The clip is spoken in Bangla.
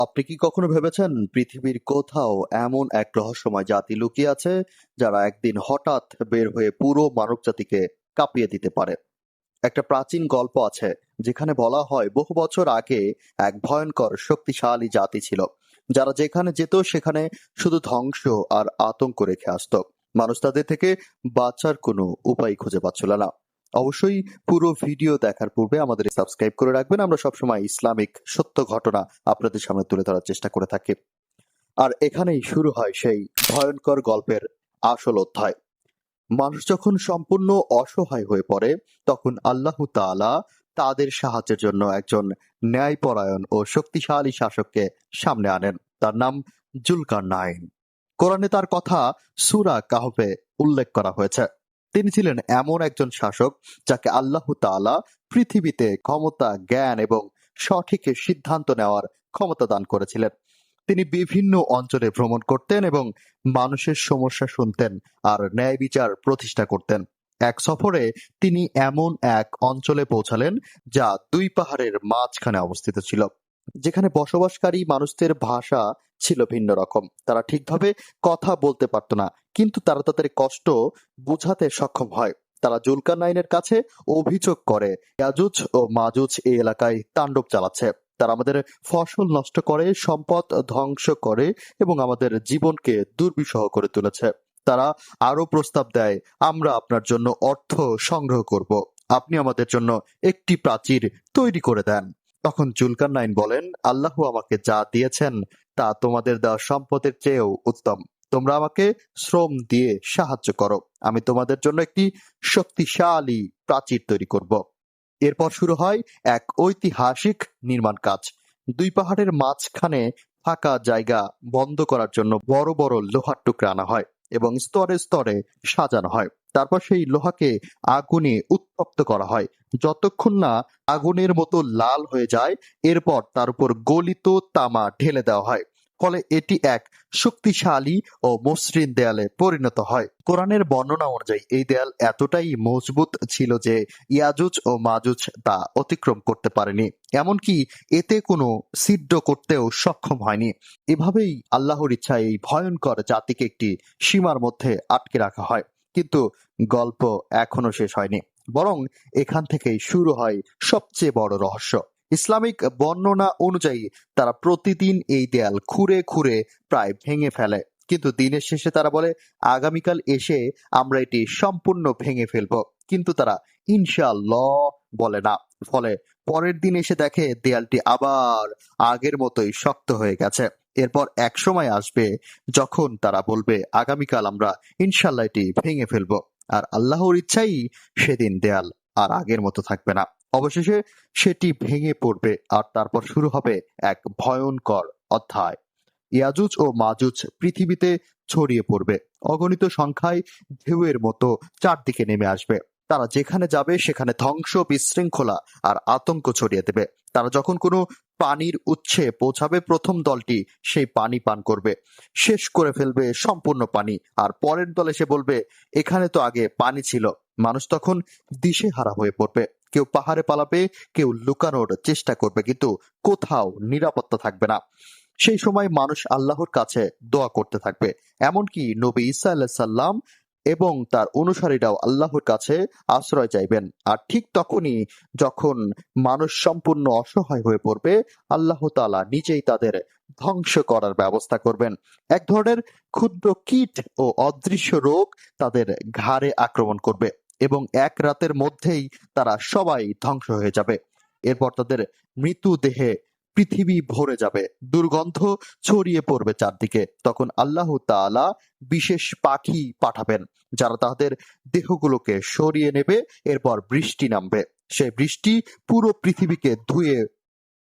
আপনি কি কখনো ভেবেছেন পৃথিবীর কোথাও এমন এক রহস্যময় জাতি লুকিয়ে আছে যারা একদিন হঠাৎ বের হয়ে পুরো মানবজাতিকে কাঁপিয়ে দিতে পারে? একটা প্রাচীন গল্প আছে যেখানে বলা হয় বহু বছর আগে এক ভয়ঙ্কর শক্তিশালী জাতি ছিল, যারা যেখানে যেত সেখানে শুধু ধ্বংস আর আতঙ্ক রেখে আসতো। মানুষ তাদের থেকে বাঁচার কোনো উপায় খুঁজে পাচ্ছিল না। অবশ্যই পুরো ভিডিও দেখার পূর্বে আমাদের সাবস্ক্রাইব করে রাখবেন। আমরা সবসময় ইসলামিক সত্য ঘটনা আপনাদের সামনে তুলে ধরার চেষ্টা করে থাকি। আর এখানেই শুরু হয় সেই ভয়ঙ্কর গল্পের আসল অধ্যায়। মানুষ যখন সম্পূর্ণ অসহায় হয়ে পড়ে, তখন আল্লাহ তাআলা তাদের সাহায্যের জন্য একজন ন্যায়পরায়ণ ও শক্তিশালী শাসককে সামনে আনেন। তার নাম জুলকারনাইন। কোরআনে তার কথা সূরা কাহফে উল্লেখ করা হয়েছে। তিনি ছিলেন এমন একজন শাসক যাকে আল্লাহ তাআলা পৃথিবীতে ক্ষমতা, জ্ঞান এবং সঠিক সিদ্ধান্ত নেওয়ার ক্ষমতা দান করেছিলেন। তিনি বিভিন্ন অঞ্চলে ভ্রমণ করতেন এবং মানুষের সমস্যা শুনতেন আর ন্যায় বিচার প্রতিষ্ঠা করতেন। এক সফরে তিনি এমন এক অঞ্চলে পৌঁছালেন যা দুই পাহাড়ের মাঝখানে অবস্থিত ছিল, যেখানে বসবাসকারী মানুষদের ভাষা ছিল ভিন্ন রকম। তারা ঠিকভাবে কথা বলতে পারত না, কিন্তু তারা তাদের কষ্ট বোঝাতে সক্ষম হয়। তারা জুলকারনাইনের কাছে অভিযোগ করে ইয়াজুজ ও মাজুজ এই এলাকায় তাণ্ডব চালাচ্ছে। তারা আমাদের ফসল নষ্ট করে, সম্পদ ধ্বংস করে এবং আমাদের জীবনকে দুর্বিষহ করে তুলেছে। তারা আরো প্রস্তাব দেয়, আমরা আপনার জন্য অর্থ সংগ্রহ করব, আপনি আমাদের জন্য একটি প্রাচীর তৈরি করে দেন। তখন জুলকারনাইন বলেন, আল্লাহ আমাকে যা দিয়েছেন তা তোমাদের দেওয়া সম্পদের চেয়েও উত্তম। তোমরা আমাকে শ্রম দিয়ে সাহায্য করো, আমি তোমাদের জন্য একটি শক্তিশালী প্রাচীর তৈরি করব। এরপর শুরু হয় এক ঐতিহাসিক নির্মাণ কাজ। দুই পাহাড়ের মাঝখানে ফাঁকা জায়গা বন্ধ করার জন্য বড় বড় লোহার টুকরা আনা হয় এবং স্তরে স্তরে সাজানো হয়। তারপর সেই লোহাকে আগুনে উত্তপ্ত করা হয় যতক্ষণ না আগুনের মতো লাল হয়ে যায়। এরপর তার উপর গলিত তামা ঢেলে দেওয়া হয়, ফলে এটি এক শক্তিশালী ও মসৃণ দেয়ালে পরিণত হয়। কোরআনের বর্ণনা অনুযায়ী এই দেয়াল এতটাই মজবুত ছিল যে ইয়াজুজ ও মাজুজ তা অতিক্রম করতে পারেনি, এমনকি এতে কোনো ছিদ্র করতেও সক্ষম হয়নি। এভাবেই আল্লাহর ইচ্ছায় এই ভয়ঙ্কর জাতিকে একটি সীমার মধ্যে আটকে রাখা হয়। কিন্তু গল্প এখনো শেষ হয়নি, বরং এখান থেকেই শুরু হয় সবচেয়ে বড় রহস্য। ইসলামিক বর্ণনা অনুযায়ী তারা প্রতিদিন এই দেয়াল খুঁড়ে খুঁড়ে প্রায় ভেঙে ফেলে, কিন্তু দিনের শেষে তারা বলে, আগামীকাল এসে আমরা এটি সম্পূর্ণ ভেঙে ফেলবো। কিন্তু তারা ইনশাআল্লাহ বলে না। ফলে পরের দিন এসে দেখে দেয়ালটি আবার আগের মতোই শক্ত হয়ে গেছে। এরপর এক সময় আসবে যখন তারা বলবে, আগামীকাল আমরা ইনশাআল্লাহ এটি ভেঙে ফেলবো। আর আল্লাহর ইচ্ছাই সেদিন দেয়াল আর আগের মতো থাকবে না। অবশেষে সেটি ভেঙে পড়বে আর তারপর শুরু হবে এক ভয়ঙ্কর অধ্যায়। ইয়াজুজ ও মাজুজ পৃথিবীতে ছড়িয়ে পড়বে, অগণিত সংখ্যায় ঢেউয়ের মতো চারদিকে নেমে আসবে। তারা যেখানে যাবে সেখানে ধ্বংস, বিশৃঙ্খলা আর আতঙ্ক ছড়িয়ে দেবে। তারা যখন কোনো পানির উৎসে পৌঁছাবে, প্রথম দলটি সেই পানি পান করবে, শেষ করে ফেলবে সম্পূর্ণ পানি। আর পরের দল এসে বলবে, এখানে তো আগে পানি ছিল। মানুষ তখন দিশেহারা হয়ে পড়বে। কেউ পাহাড়ে পালাবে, কেউ লুকানোর চেষ্টা করবে, কিন্তু কোথাও নিরাপত্তা থাকবে না। সেই সময় মানুষ আল্লাহর কাছে দোয়া করতে থাকবে। এমনকি নবী ঈসা আলাইহিস সালাম এবং তার অনুসারীরাও আল্লাহর কাছে আশ্রয় চাইবেন। আর ঠিক তখনই যখন মানুষ সম্পূর্ণ অসহায় হয়ে পড়বে, আল্লাহ তাআলা নিজেই তাদের ধ্বংস করার ব্যবস্থা করবেন। এক ধরনের ক্ষুদ্র কীট ও অদৃশ্য রোগ তাদের ঘাড়ে আক্রমণ করবে এবং এক রাতের মধ্যেই তারা সবাই ধ্বংস হয়ে যাবে। এরপর তাদের মৃতদেহে পৃথিবী ভরে যাবে, দুর্গন্ধ ছড়িয়ে পড়বে চারদিকে। তখন আল্লাহ তাআলা বিশেষ পাখি পাঠাবেন যারা তাদের দেহগুলোকে সরিয়ে নেবে। এরপর বৃষ্টি নামবে। সেই বৃষ্টি পুরো পৃথিবীকে ধুয়ে